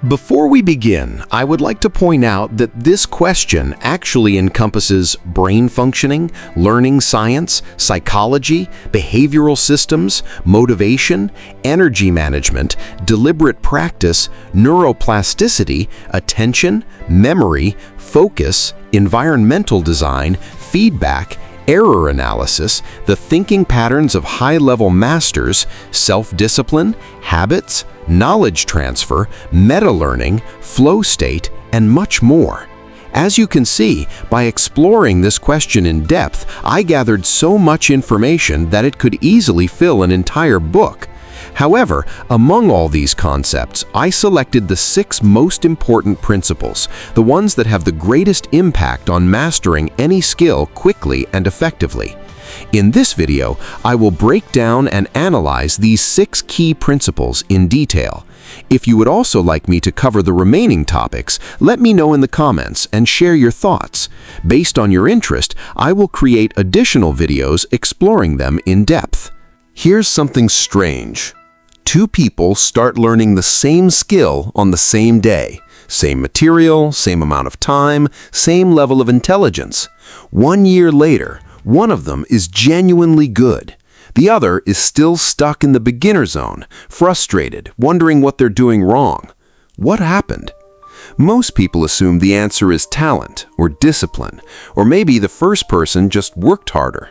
Before we begin, I would like to point out that this question actually encompasses brain functioning, learning science, psychology, behavioral systems, motivation, energy management, deliberate practice, neuroplasticity, attention, memory, focus, environmental design, feedback, error analysis, the thinking patterns of high-level masters, self-discipline, habits, knowledge transfer, meta-learning, flow state, and much more. As you can see, by exploring this question in depth, I gathered so much information that it could easily fill an entire book. However, among all these concepts, I selected the 6 most important principles, the ones that have the greatest impact on mastering any skill quickly and effectively. In this video, I will break down and analyze these 6 key principles in detail. If you would also like me to cover the remaining topics, let me know in the comments and share your thoughts. Based on your interest, I will create additional videos exploring them in depth. Here's something strange. 2 people start learning the same skill on the same day. Same material, same amount of time, same level of intelligence. 1 year later, one of them is genuinely good. The other is still stuck in the beginner zone, frustrated, wondering what they're doing wrong. What happened? Most people assume the answer is talent or discipline, or maybe the first person just worked harder.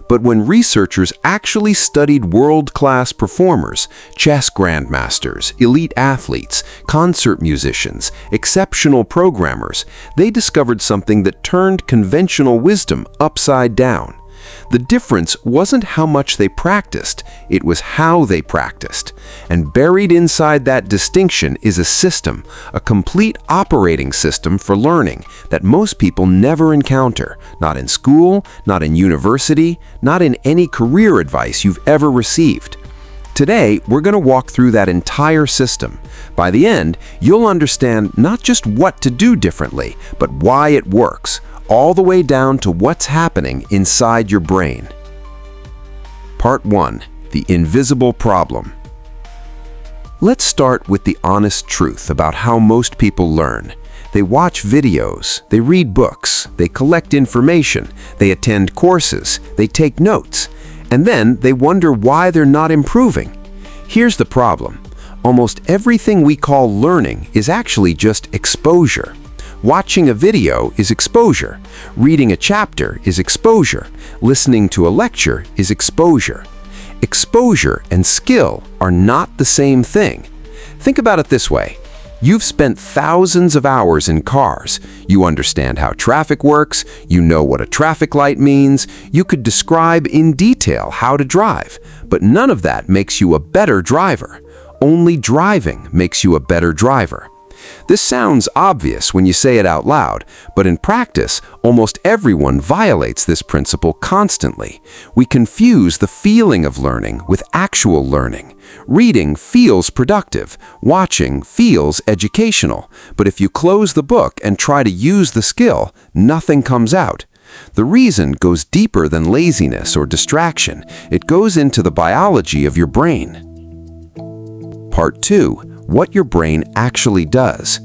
But when researchers actually studied world-class performers, chess grandmasters, elite athletes, concert musicians, exceptional programmers, they discovered something that turned conventional wisdom upside down. The difference wasn't how much they practiced, it was how they practiced. And buried inside that distinction is a system, a complete operating system for learning that most people never encounter, not in school, not in university, not in any career advice you've ever received. Today, we're going to walk through that entire system. By the end, you'll understand not just what to do differently, but why it works, all the way down to what's happening inside your brain. Part 1. The invisible problem. Let's start with the honest truth about how most people learn. They watch videos, they read books, they collect information, they attend courses, they take notes, and then they wonder why they're not improving. Here's the problem. Almost everything we call learning is actually just exposure. Watching a video is exposure. Reading a chapter is exposure. Listening to a lecture is exposure. Exposure and skill are not the same thing. Think about it this way. You've spent thousands of hours in cars. You understand how traffic works. You know what a traffic light means. You could describe in detail how to drive. But none of that makes you a better driver. Only driving makes you a better driver. This sounds obvious when you say it out loud, but in practice, almost everyone violates this principle constantly. We confuse the feeling of learning with actual learning. Reading feels productive, watching feels educational, but if you close the book and try to use the skill, nothing comes out. The reason goes deeper than laziness or distraction. It goes into the biology of your brain. Part 2. What your brain actually does.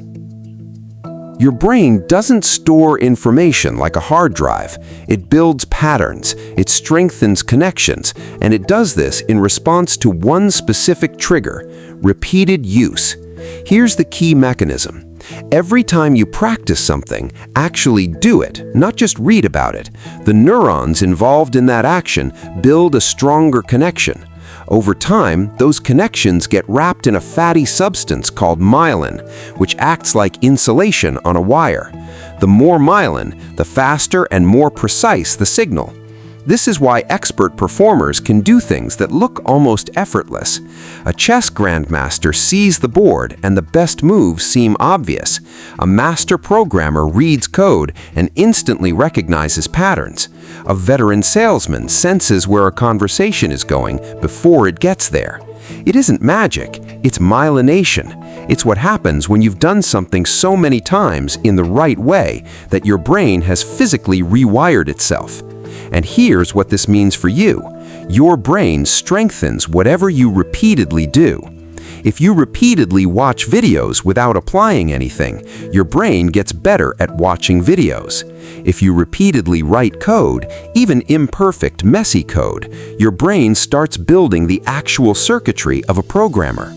Your brain doesn't store information like a hard drive. It builds patterns, it strengthens connections, and it does this in response to one specific trigger: repeated use. Here's the key mechanism. Every time you practice something, actually do it, not just read about it. The neurons involved in that action build a stronger connection. Over time, those connections get wrapped in a fatty substance called myelin, which acts like insulation on a wire. The more myelin, the faster and more precise the signal. This is why expert performers can do things that look almost effortless. A chess grandmaster sees the board and the best moves seem obvious. A master programmer reads code and instantly recognizes patterns. A veteran salesman senses where a conversation is going before it gets there. It isn't magic, it's myelination. It's what happens when you've done something so many times in the right way that your brain has physically rewired itself. And here's what this means for you. Your brain strengthens whatever you repeatedly do. If you repeatedly watch videos without applying anything, your brain gets better at watching videos. If you repeatedly write code, even imperfect, messy code, your brain starts building the actual circuitry of a programmer.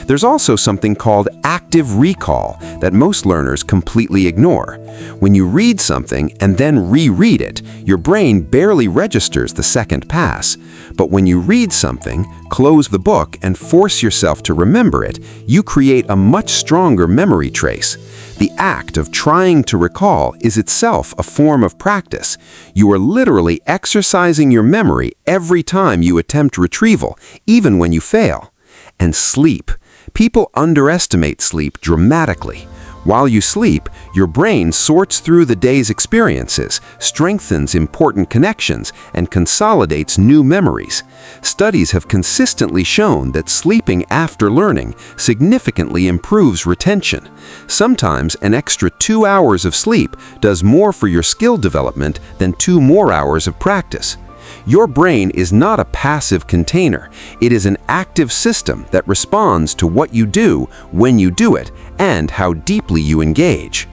There's also something called active recall that most learners completely ignore. When you read something and then reread it, your brain barely registers the second pass. But when you read something, close the book, and force yourself to remember it, you create a much stronger memory trace. The act of trying to recall is itself a form of practice. You are literally exercising your memory every time you attempt retrieval, even when you fail. And sleep. People underestimate sleep dramatically. While you sleep, your brain sorts through the day's experiences, strengthens important connections, and consolidates new memories. Studies have consistently shown that sleeping after learning significantly improves retention. Sometimes an extra 2 hours of sleep does more for your skill development than 2 more hours of practice. Your brain is not a passive container. It is an active system that responds to what you do, when you do it, and how deeply you engage.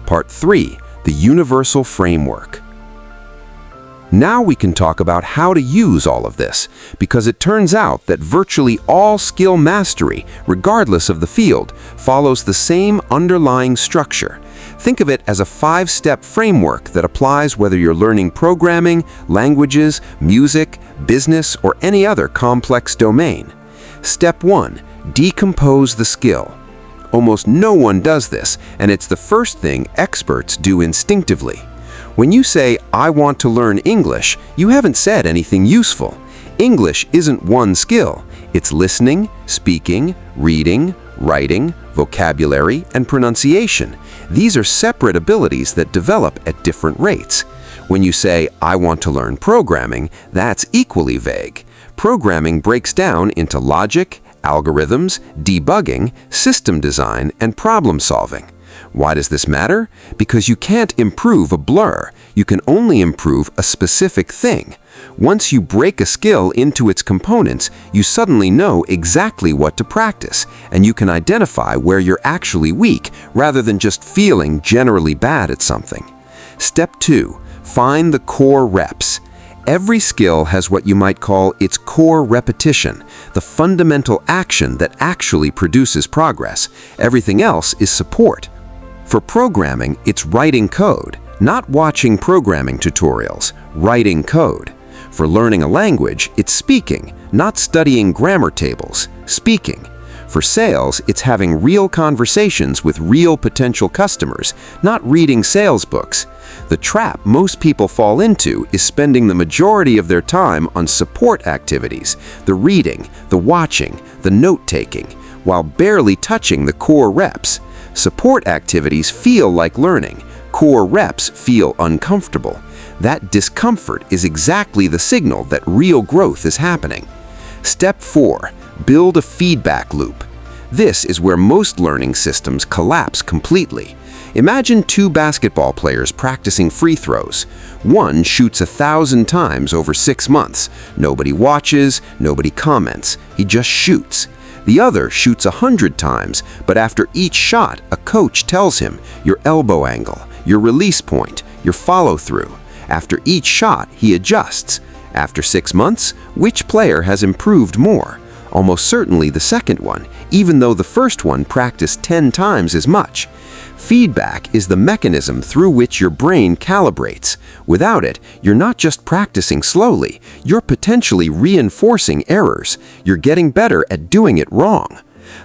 Part 3. The Universal Framework. Now we can talk about how to use all of this, because it turns out that virtually all skill mastery, regardless of the field, follows the same underlying structure. Think of it as a 5-step framework that applies whether you're learning programming, languages, music, business, or any other complex domain. Step 1. Decompose the skill. Almost no one does this, and it's the first thing experts do instinctively. When you say, "I want to learn English," you haven't said anything useful. English isn't one skill. It's listening, speaking, reading, writing, vocabulary, and pronunciation. These are separate abilities that develop at different rates. When you say, "I want to learn programming," that's equally vague. Programming breaks down into logic, algorithms, debugging, system design, and problem solving. Why does this matter? Because you can't improve a blur. You can only improve a specific thing. Once you break a skill into its components, you suddenly know exactly what to practice, and you can identify where you're actually weak rather than just feeling generally bad at something. Step 2. Find the core reps. Every skill has what you might call its core repetition, the fundamental action that actually produces progress. Everything else is support. For programming, it's writing code, not watching programming tutorials, writing code. For learning a language, it's speaking, not studying grammar tables, speaking. For sales, it's having real conversations with real potential customers, not reading sales books. The trap most people fall into is spending the majority of their time on support activities, the reading, the watching, the note-taking, while barely touching the core reps. Support activities feel like learning. Core reps feel uncomfortable. That discomfort is exactly the signal that real growth is happening. Step 4. Build a feedback loop. This is where most learning systems collapse completely. Imagine 2 basketball players practicing free throws. One shoots 1,000 times over 6 months. Nobody watches, nobody comments. He just shoots. The other shoots 100 times, but after each shot, a coach tells him your elbow angle, your release point, your follow-through. After each shot, he adjusts. After 6 months, which player has improved more? Almost certainly the second one, even though the first one practiced 10 times as much. Feedback is the mechanism through which your brain calibrates. Without it, you're not just practicing slowly, you're potentially reinforcing errors. You're getting better at doing it wrong.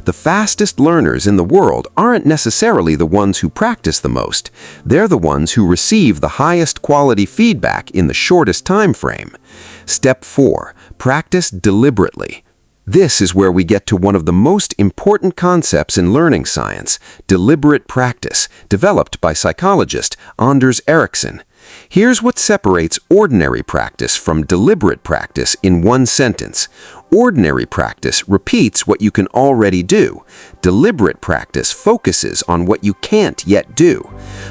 The fastest learners in the world aren't necessarily the ones who practice the most. They're the ones who receive the highest quality feedback in the shortest time frame. Step 4. Practice deliberately. This is where we get to one of the most important concepts in learning science, deliberate practice, developed by psychologist Anders Ericsson. Here's what separates ordinary practice from deliberate practice in one sentence. Ordinary practice repeats what you can already do. Deliberate practice focuses on what you can't yet do.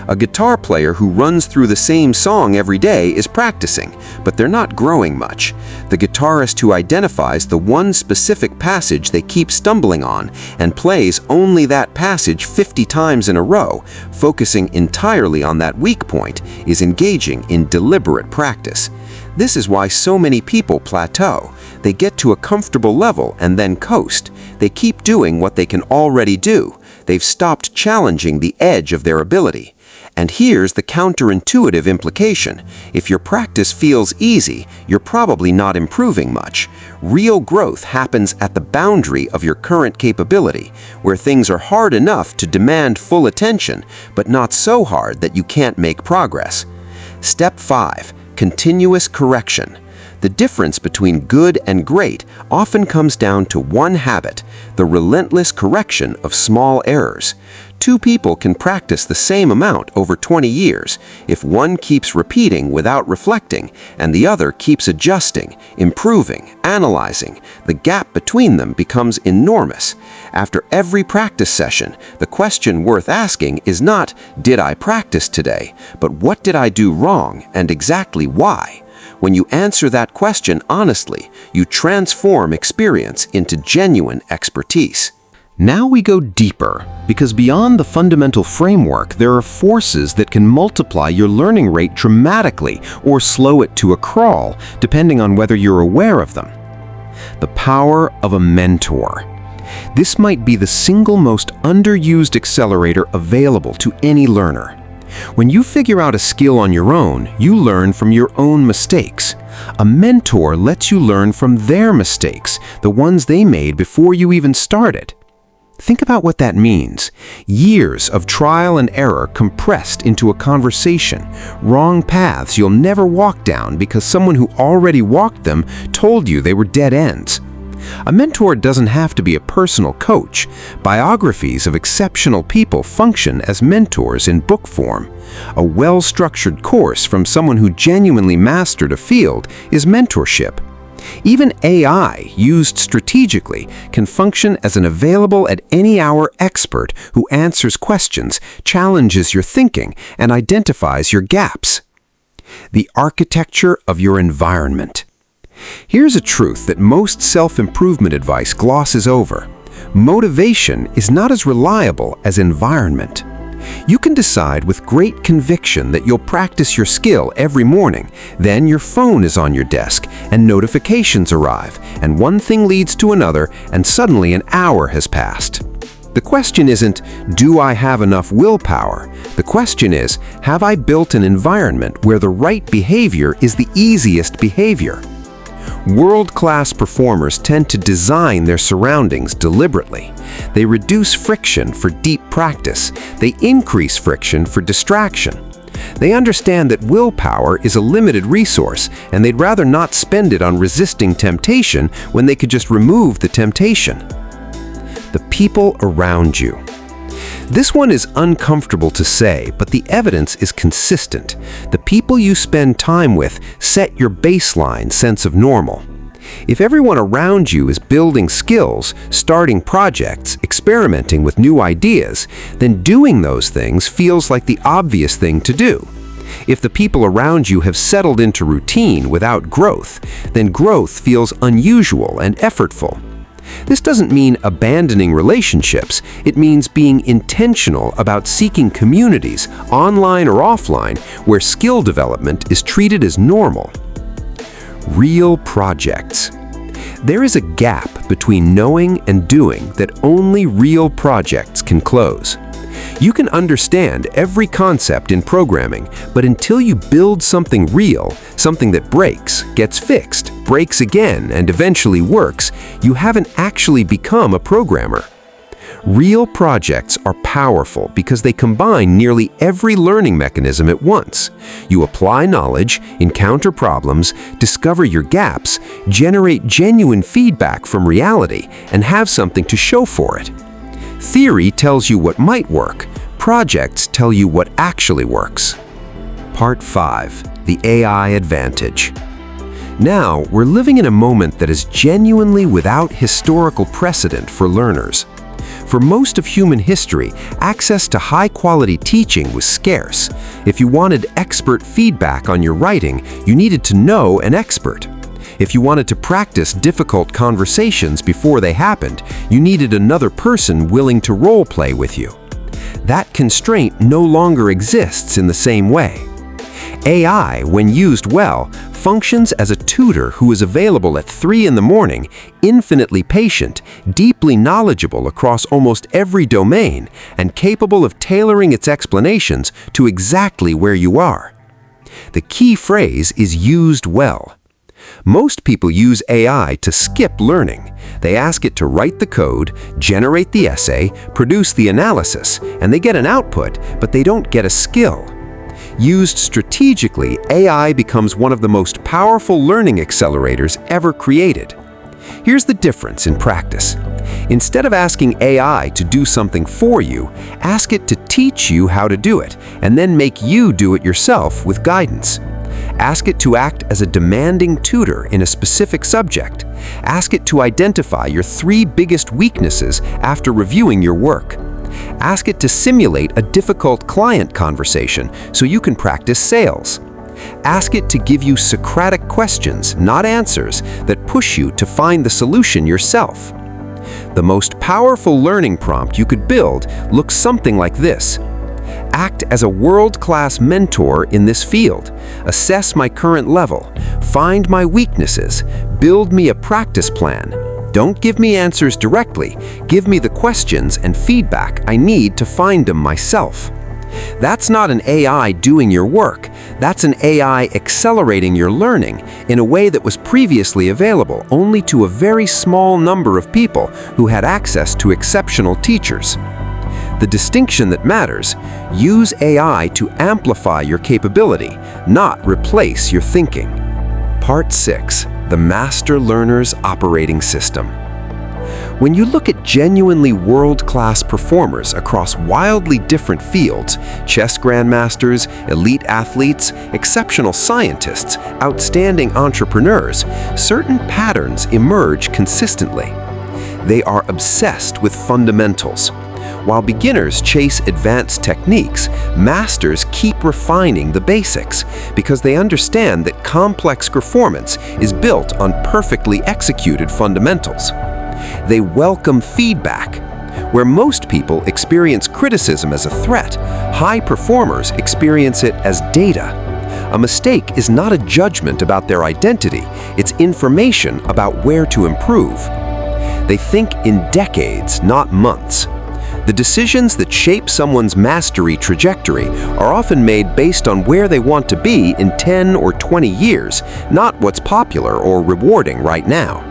A guitar player who runs through the same song every day is practicing, but they're not growing much. The guitarist who identifies the one specific passage they keep stumbling on and plays only that passage 50 times in a row, focusing entirely on that weak point, is engaging in deliberate practice. This is why so many people plateau. They get to a comfortable level and then coast. They keep doing what they can already do. They've stopped challenging the edge of their ability. And here's the counterintuitive implication. If your practice feels easy, you're probably not improving much. Real growth happens at the boundary of your current capability, where things are hard enough to demand full attention, but not so hard that you can't make progress. Step 5. Continuous correction. The difference between good and great often comes down to one habit: the relentless correction of small errors. Two people can practice the same amount over 20 years. If one keeps repeating without reflecting, and the other keeps adjusting, improving, analyzing, the gap between them becomes enormous. After every practice session, the question worth asking is not, "Did I practice today?" but "What did I do wrong, and exactly why?" When you answer that question honestly, you transform experience into genuine expertise. Now we go deeper, because beyond the fundamental framework, there are forces that can multiply your learning rate dramatically or slow it to a crawl, depending on whether you're aware of them. The power of a mentor. This might be the single most underused accelerator available to any learner. When you figure out a skill on your own, you learn from your own mistakes. A mentor lets you learn from their mistakes, the ones they made before you even started. Think about what that means. Years of trial and error compressed into a conversation. Wrong paths you'll never walk down because someone who already walked them told you they were dead ends. A mentor doesn't have to be a personal coach. Biographies of exceptional people function as mentors in book form. A well-structured course from someone who genuinely mastered a field is mentorship. Even AI, used strategically, can function as an available-at-any-hour expert who answers questions, challenges your thinking, and identifies your gaps. The architecture of your environment. Here's a truth that most self-improvement advice glosses over. Motivation is not as reliable as environment. You can decide with great conviction that you'll practice your skill every morning. Then your phone is on your desk, and notifications arrive, and one thing leads to another, and suddenly an hour has passed. The question isn't, do I have enough willpower? The question is, have I built an environment where the right behavior is the easiest behavior? World-class performers tend to design their surroundings deliberately. They reduce friction for deep practice. They increase friction for distraction. They understand that willpower is a limited resource, and they'd rather not spend it on resisting temptation when they could just remove the temptation. The people around you. This one is uncomfortable to say, but the evidence is consistent. The people you spend time with set your baseline sense of normal. If everyone around you is building skills, starting projects, experimenting with new ideas, then doing those things feels like the obvious thing to do. If the people around you have settled into routine without growth, then growth feels unusual and effortful. This doesn't mean abandoning relationships. It means being intentional about seeking communities, online or offline, where skill development is treated as normal. Real projects. There is a gap between knowing and doing that only real projects can close. You can understand every concept in programming, but until you build something real, something that breaks, gets fixed, breaks again, and eventually works, you haven't actually become a programmer. Real projects are powerful because they combine nearly every learning mechanism at once. You apply knowledge, encounter problems, discover your gaps, generate genuine feedback from reality, and have something to show for it. Theory tells you what might work. Projects tell you what actually works. Part 5. The AI Advantage. Now, we're living in a moment that is genuinely without historical precedent for learners. For most of human history, access to high-quality teaching was scarce. If you wanted expert feedback on your writing, you needed to know an expert. If you wanted to practice difficult conversations before they happened, you needed another person willing to role-play with you. That constraint no longer exists in the same way. AI, when used well, functions as a tutor who is available at 3 in the morning, infinitely patient, deeply knowledgeable across almost every domain, and capable of tailoring its explanations to exactly where you are. The key phrase is used well. Most people use AI to skip learning. They ask it to write the code, generate the essay, produce the analysis, and they get an output, but they don't get a skill. Used strategically, AI becomes one of the most powerful learning accelerators ever created. Here's the difference in practice. Instead of asking AI to do something for you, ask it to teach you how to do it, and then make you do it yourself with guidance. Ask it to act as a demanding tutor in a specific subject. Ask it to identify your 3 biggest weaknesses after reviewing your work. Ask it to simulate a difficult client conversation so you can practice sales. Ask it to give you Socratic questions, not answers, that push you to find the solution yourself. The most powerful learning prompt you could build looks something like this. Act as a world-class mentor in this field. Assess my current level. Find my weaknesses. Build me a practice plan. Don't give me answers directly. Give me the questions and feedback I need to find them myself. That's not an AI doing your work. That's an AI accelerating your learning in a way that was previously available only to a very small number of people who had access to exceptional teachers. The distinction that matters: use AI to amplify your capability, not replace your thinking. Part 6. The Master Learner's Operating System. When you look at genuinely world-class performers across wildly different fields, chess grandmasters, elite athletes, exceptional scientists, outstanding entrepreneurs, certain patterns emerge consistently. They are obsessed with fundamentals. While beginners chase advanced techniques, masters keep refining the basics because they understand that complex performance is built on perfectly executed fundamentals. They welcome feedback. Where most people experience criticism as a threat, high performers experience it as data. A mistake is not a judgment about their identity, it's information about where to improve. They think in decades, not months. The decisions that shape someone's mastery trajectory are often made based on where they want to be in 10 or 20 years, not what's popular or rewarding right now.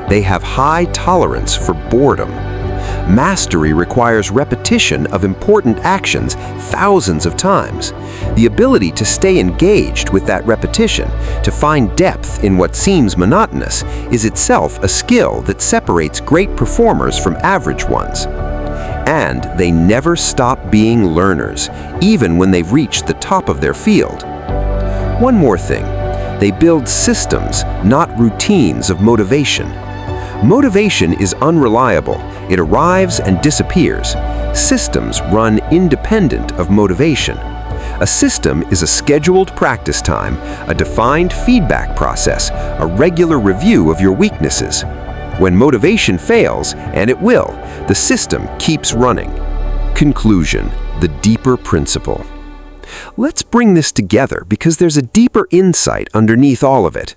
They have high tolerance for boredom. Mastery requires repetition of important actions thousands of times. The ability to stay engaged with that repetition, to find depth in what seems monotonous, is itself a skill that separates great performers from average ones. And they never stop being learners, even when they've reached the top of their field. One more thing, they build systems, not routines of motivation. Motivation is unreliable. It arrives and disappears. Systems run independent of motivation. A system is a scheduled practice time, a defined feedback process, a regular review of your weaknesses. When motivation fails, and it will, the system keeps running. Conclusion: the deeper principle. Let's bring this together because there's a deeper insight underneath all of it.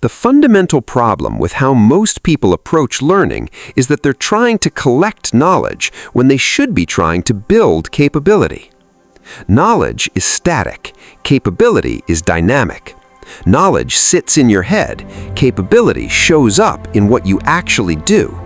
The fundamental problem with how most people approach learning is that they're trying to collect knowledge when they should be trying to build capability. Knowledge is static, capability is dynamic. Knowledge sits in your head, capability shows up in what you actually do.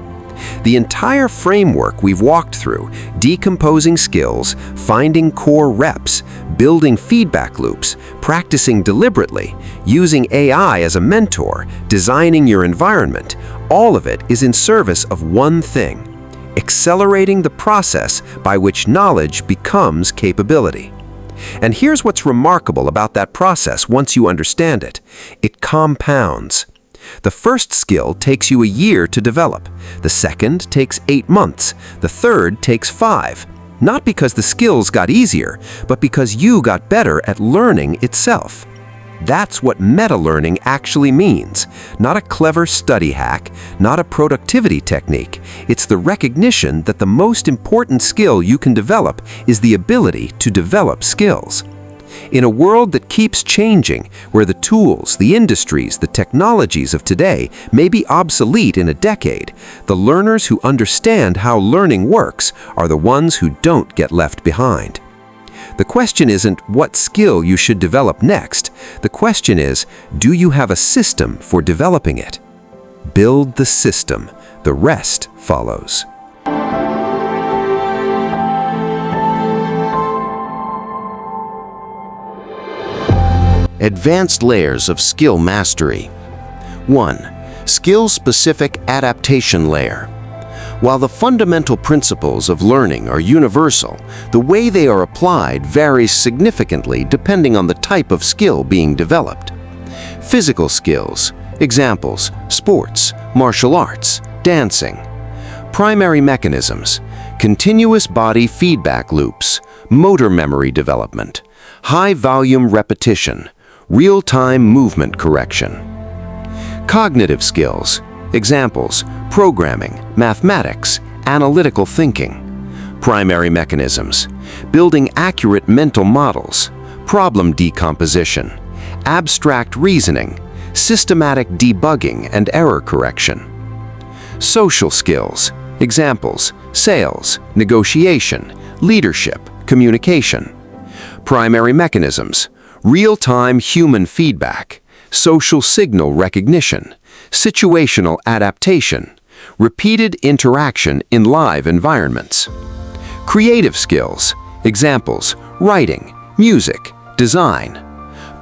The entire framework we've walked through, decomposing skills, finding core reps, building feedback loops, practicing deliberately, using AI as a mentor, designing your environment, all of it is in service of one thing: accelerating the process by which knowledge becomes capability. And here's what's remarkable about that process once you understand it. It compounds. The first skill takes you a year to develop. The second takes 8 months. The third takes 5. Not because the skills got easier, but because you got better at learning itself. That's what meta-learning actually means. Not a clever study hack, not a productivity technique. It's the recognition that the most important skill you can develop is the ability to develop skills. In a world that keeps changing, where the tools, the industries, the technologies of today may be obsolete in a decade, the learners who understand how learning works are the ones who don't get left behind. The question isn't what skill you should develop next. The question is, do you have a system for developing it? Build the system. The rest follows. Advanced layers of skill mastery. 1. Skill-specific adaptation layer. While the fundamental principles of learning are universal, the way they are applied varies significantly depending on the type of skill being developed. Physical skills. Examples: sports, martial arts, dancing. Primary mechanisms. Continuous body feedback loops, motor memory development, high-volume repetition, real-time movement correction. Cognitive skills. Examples: programming, mathematics, analytical thinking. Primary mechanisms: building accurate mental models, problem decomposition, abstract reasoning, systematic debugging and error correction. Social skills. Examples: sales, negotiation, leadership, communication. Primary mechanisms: real-time human feedback, social signal recognition, situational adaptation, repeated interaction in live environments. Creative skills. Examples: writing, music, design.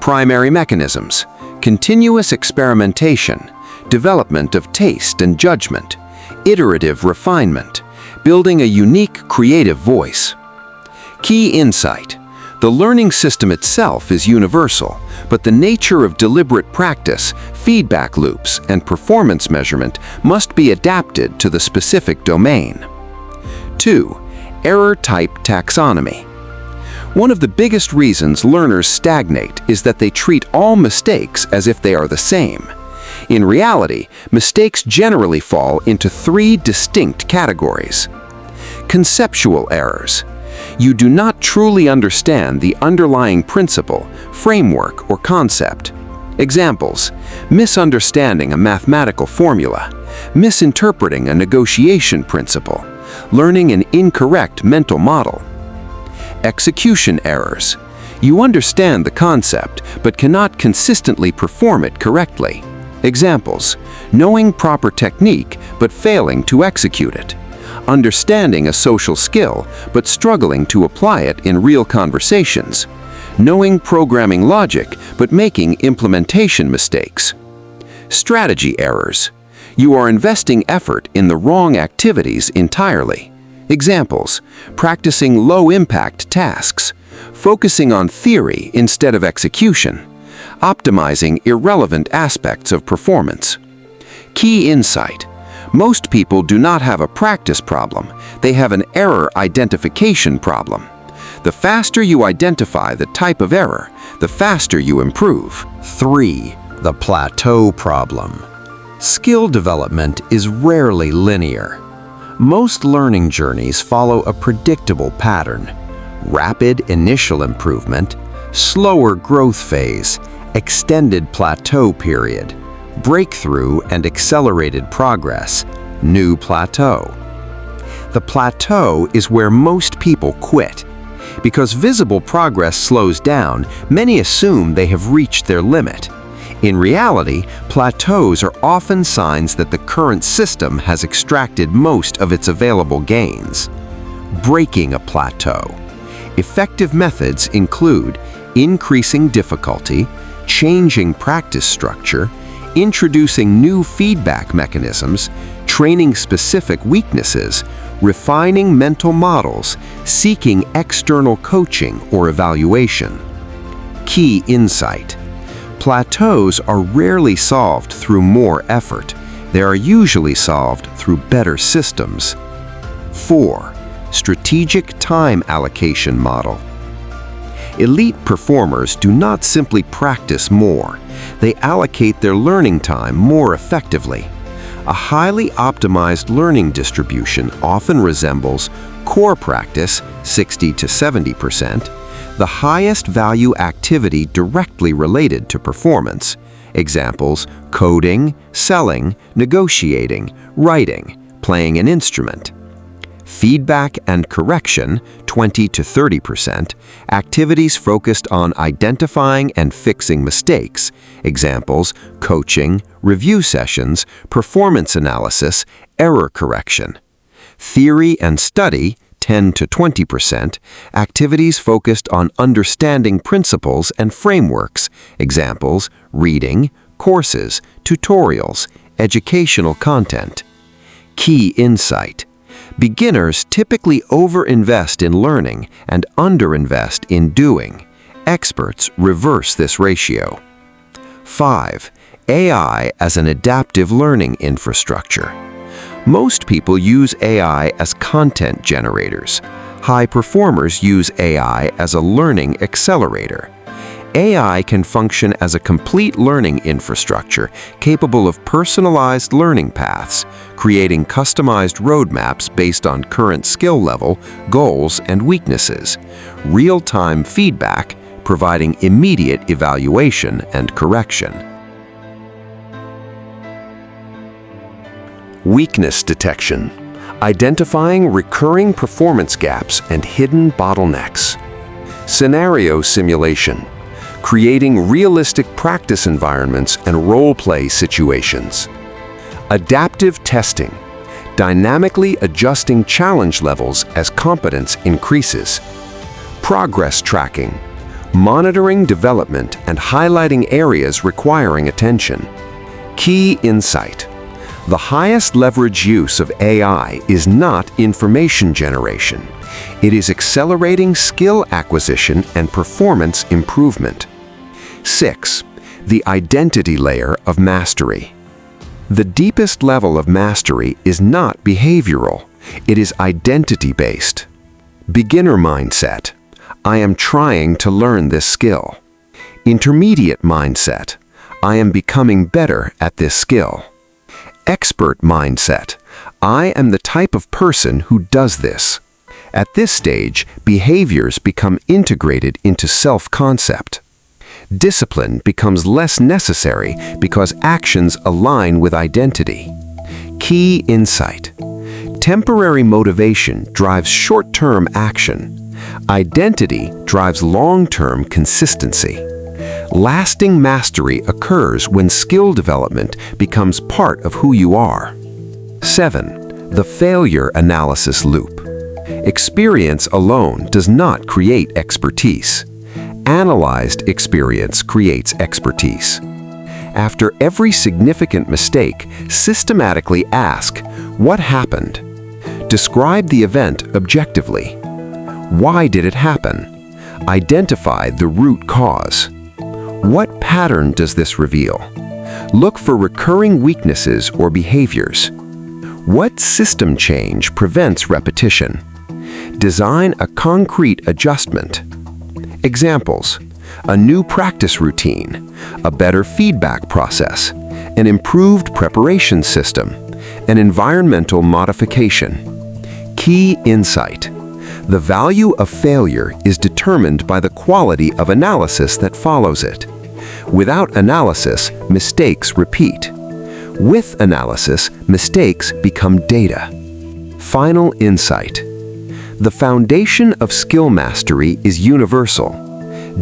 Primary mechanisms: continuous experimentation, development of taste and judgment, iterative refinement, building a unique creative voice. Key insight: the learning system itself is universal, but the nature of deliberate practice, feedback loops, and performance measurement must be adapted to the specific domain. 2. Error-type taxonomy. One of the biggest reasons learners stagnate is that they treat all mistakes as if they are the same. In reality, mistakes generally fall into 3 distinct categories. Conceptual errors. You do not truly understand the underlying principle, framework, or concept. Examples: misunderstanding a mathematical formula, misinterpreting a negotiation principle, learning an incorrect mental model. Execution errors. You understand the concept, but cannot consistently perform it correctly. Examples: knowing proper technique, but failing to execute it. Understanding a social skill, but struggling to apply it in real conversations. Knowing programming logic, but making implementation mistakes. Strategy errors. You are investing effort in the wrong activities entirely. Examples: practicing low-impact tasks, focusing on theory instead of execution, optimizing irrelevant aspects of performance. Key insight: most people do not have a practice problem, they have an error identification problem. The faster you identify the type of error, the faster you improve. 3. The plateau problem. Skill development is rarely linear. Most learning journeys follow a predictable pattern: rapid initial improvement, slower growth phase, extended plateau period, breakthrough and accelerated progress, new plateau. The plateau is where most people quit. Because visible progress slows down, many assume they have reached their limit. In reality, plateaus are often signs that the current system has extracted most of its available gains. Breaking a plateau. Effective methods include increasing difficulty, changing practice structure, introducing new feedback mechanisms, training specific weaknesses, refining mental models, seeking external coaching or evaluation. Key insight: plateaus are rarely solved through more effort. They are usually solved through better systems. 4. Strategic time allocation model. Elite performers do not simply practice more. They allocate their learning time more effectively. A highly optimized learning distribution often resembles core practice, 60 to 70%, the highest value activity directly related to performance. Examples: coding, selling, negotiating, writing, playing an instrument. Feedback and correction, 20 to 30%, activities focused on identifying and fixing mistakes. Examples: coaching, review sessions, performance analysis, error correction. Theory and study, 10 to 20%, activities focused on understanding principles and frameworks. Examples: reading, courses, tutorials, educational content. Key insight: beginners typically overinvest in learning and underinvest in doing. Experts reverse this ratio. 5. AI as an adaptive learning infrastructure. Most people use AI as content generators. High performers use AI as a learning accelerator. AI can function as a complete learning infrastructure capable of personalized learning paths, creating customized roadmaps based on current skill level, goals, and weaknesses. Real-time feedback, providing immediate evaluation and correction. Weakness detection. Identifying recurring performance gaps and hidden bottlenecks. Scenario simulation. Creating realistic practice environments and role-play situations. Adaptive testing. Dynamically adjusting challenge levels as competence increases. Progress tracking. Monitoring development and highlighting areas requiring attention. Key insight. The highest leverage use of AI is not information generation. It is accelerating skill acquisition and performance improvement. 6. The identity layer of mastery. The deepest level of mastery is not behavioral. It is identity-based. Beginner mindset. I am trying to learn this skill. Intermediate mindset. I am becoming better at this skill. Expert mindset. I am the type of person who does this. At this stage, behaviors become integrated into self-concept. Discipline becomes less necessary because actions align with identity. Key insight. Temporary motivation drives short-term action. Identity drives long-term consistency. Lasting mastery occurs when skill development becomes part of who you are. 7. The failure analysis loop. Experience alone does not create expertise. Analyzed experience creates expertise. After every significant mistake, systematically ask, what happened? Describe the event objectively. Why did it happen? Identify the root cause. What pattern does this reveal? Look for recurring weaknesses or behaviors. What system change prevents repetition? Design a concrete adjustment. Examples: a new practice routine, a better feedback process, an improved preparation system, an environmental modification. Key insight. The value of failure is determined by the quality of analysis that follows it. Without analysis, mistakes repeat. With analysis, mistakes become data. Final insight. The foundation of skill mastery is universal.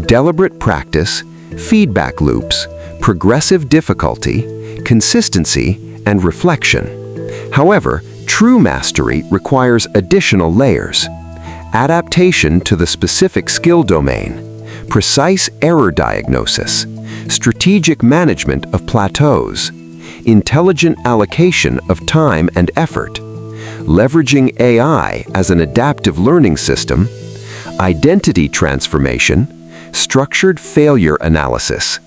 Deliberate practice, feedback loops, progressive difficulty, consistency, and reflection. However, true mastery requires additional layers. Adaptation to the specific skill domain, precise error diagnosis, strategic management of plateaus, intelligent allocation of time and effort, leveraging AI as an adaptive learning system, identity transformation, structured failure analysis.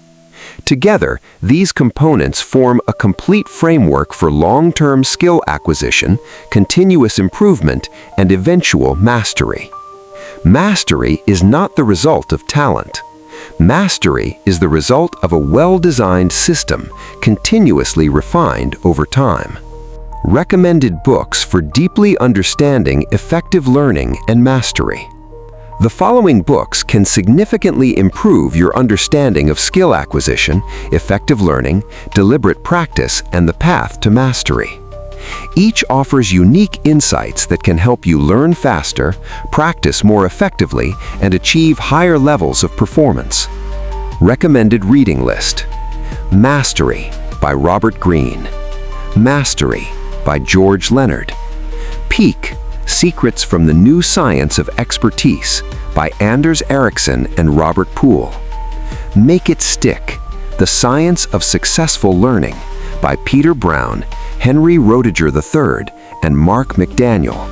Together, these components form a complete framework for long-term skill acquisition, continuous improvement, and eventual mastery. Mastery is not the result of talent. Mastery is the result of a well-designed system, continuously refined over time. Recommended books for deeply understanding effective learning and mastery. The following books can significantly improve your understanding of skill acquisition, effective learning, deliberate practice, and the path to mastery. Each offers unique insights that can help you learn faster, practice more effectively, and achieve higher levels of performance. Recommended reading list. Mastery by Robert Greene. Mastery by George Leonard. Peak: Secrets from the New Science of Expertise by Anders Ericsson and Robert Poole. Make It Stick: The Science of Successful Learning by Peter Brown, Henry Roediger III, and Mark McDaniel.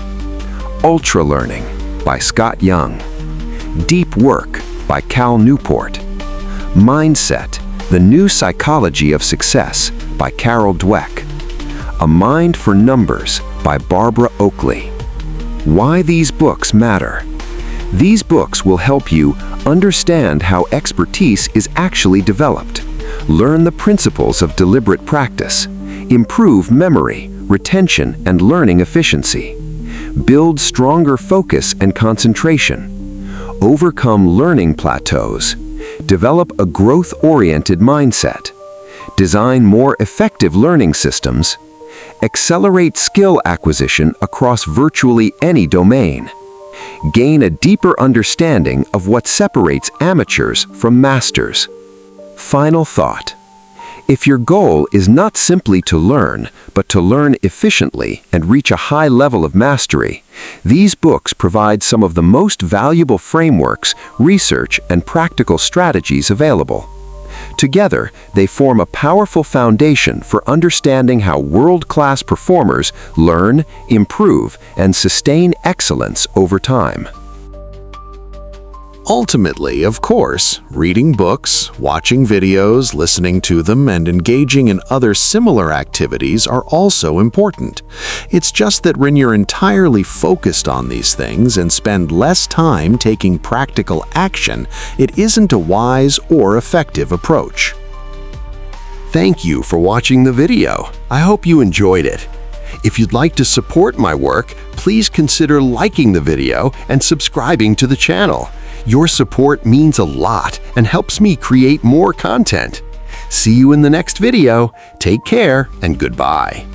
Ultralearning by Scott Young. Deep Work by Cal Newport. Mindset: The New Psychology of Success by Carol Dweck. A Mind for Numbers by Barbara Oakley. Why these books matter. These books will help you understand how expertise is actually developed, learn the principles of deliberate practice, improve memory, retention, and learning efficiency, build stronger focus and concentration, overcome learning plateaus, develop a growth-oriented mindset, design more effective learning systems, accelerate skill acquisition across virtually any domain, gain a deeper understanding of what separates amateurs from masters. Final thought: if your goal is not simply to learn, but to learn efficiently and reach a high level of mastery, these books provide some of the most valuable frameworks, research, and practical strategies available. Together, they form a powerful foundation for understanding how world-class performers learn, improve, and sustain excellence over time. Ultimately, of course, reading books, watching videos, listening to them, and engaging in other similar activities are also important. It's just that when you're entirely focused on these things and spend less time taking practical action, it isn't a wise or effective approach. Thank you for watching the video. I hope you enjoyed it. If you'd like to support my work, please consider liking the video and subscribing to the channel. Your support means a lot and helps me create more content. See you in the next video. Take care and goodbye.